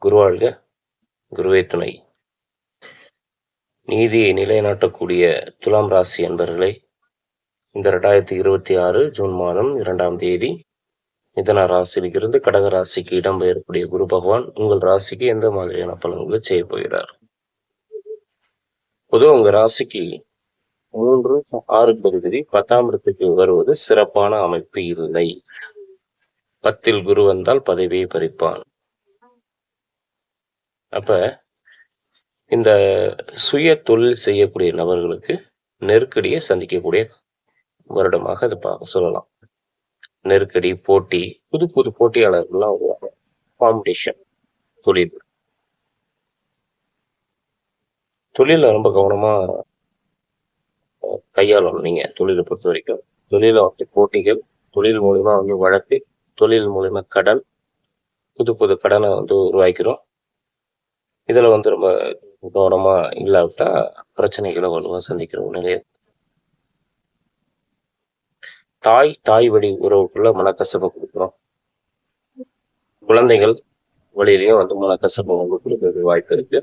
குருவாழ்க, குருவே துணை. நீதியை நிலைநாட்டக்கூடிய துலாம் ராசி அன்பர்களே, இந்த 2026 ஜூன் மாதம் 2ஆம் தேதி மிதன ராசியிலிருந்து கடக ராசிக்கு இடம்பெயரக்கூடிய குரு பகவான் உங்கள் ராசிக்கு எந்த மாதிரியான பலன்களை செய்ய போகிறார்? பொதுவாக உங்க ராசிக்கு 3, 6 பகுதி 10ஆம் இடத்துக்கு வருவது சிறப்பான அமைப்பு இல்லை. 10ல் குரு வந்தால் பதவியை பறிப்பான். அப்ப இந்த சுய தொழில் செய்யக்கூடிய நபர்களுக்கு நெருக்கடியை சந்திக்கக்கூடிய வருடமாக அது சொல்லலாம். நெருக்கடி, போட்டி, புது புது போட்டியாளர்கள்லாம் வருவாங்க. காம்படிஷன். தொழில ரொம்ப கவனமா கையாளணும். நீங்க தொழிலை பொறுத்த வரைக்கும் தொழில போட்டிகள், தொழில் மூலியமா வழக்கு, தொழில் மூலியமா கடன், புது புது கடனை உருவாக்கிறோம். இதுல ரொம்ப கவனமா இல்லாவிட்டா பிரச்சனைகளை வலுவா சந்திக்கிற நிலையை. தாய் வழி உறவுக்குள்ள மனக்கசப்பை கொடுக்குறோம். குழந்தைகள் வழியிலையும் மனக்கசப்பை கொடுக்கறதுக்கு வாய்ப்பு இருக்கு.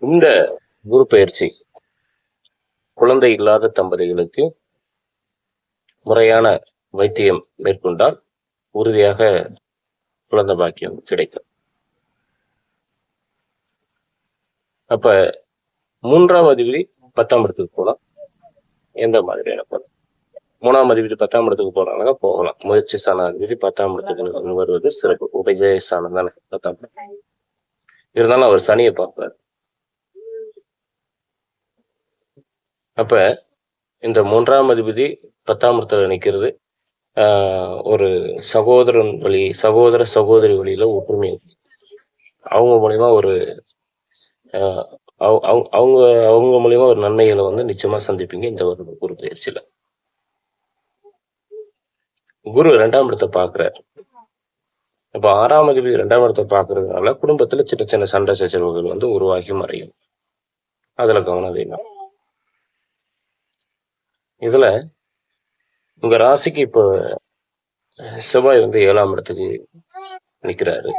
இந்த குரு பயிற்சி குழந்தை இல்லாத தம்பதிகளுக்கு முறையான வைத்தியம் மேற்கொண்டால் உறுதியாக குழந்தை பாக்கியம் கிடைக்கும். அப்ப 3ஆம் அதிபதி 10ஆம் இடத்துக்கு போகலாம். எந்த மாதிரியான பலன்? 3ஆம் அதிபதி 10ஆம் இடத்துக்கு போறாங்க, போகலாம். முயற்சி ஸ்தான அதிபதி 10ஆம் இடத்துக்கு வருவது சிறப்பு. உபஜய ஸ்தானம் தானே 10ஆம் இடம். இருந்தாலும் அவர் சனியை பார்ப்பார். அப்ப இந்த 3ஆம் அதிபதி 10ஆம் இடத்துல நிற்கிறது ஒரு சகோதரன் வழி, சகோதரி வழியில ஒற்றுமை, அவங்க மூலியமா ஒரு அவங்க மூலியமா ஒரு நன்மைகளை நிச்சயமா சந்திப்பீங்க இந்த ஒரு குரு பயிற்சியில. குரு 2ஆம் இடத்தை பார்க்கிறார். இப்ப 6ஆம் அதிபதி 2ஆம் இடத்தை பார்க்கறதுனால குடும்பத்துல சின்ன சின்ன சண்டை சச்சரவுகள் உருவாகி மறையும். அதுல கவனம் வேணும். இதுல உங்க ராசிக்கு இப்ப செவ்வாய் 7ஆம் இடத்துக்கு நிற்கிறாரு.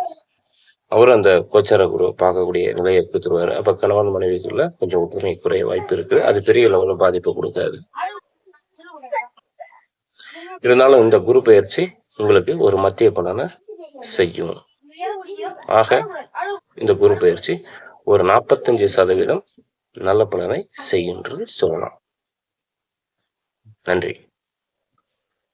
அவரும் அந்த கோச்சார குரு பார்க்கக்கூடிய நிலையை கொடுத்துருவாரு. அப்ப கணவன் மனைவிக்குள்ள கொஞ்சம் ஒற்றுமை குறைய வாய்ப்பு இருக்கு. அது பெரிய லெவல்ல பாதிப்பு கொடுக்காது. இருந்தாலும் இந்த குரு பயிற்சி உங்களுக்கு ஒரு மத்திய பலனை செய்யும். ஆக இந்த குரு பயிற்சி ஒரு 45% நல்ல பலனை செய்யும் சொல்லலாம். நன்றி.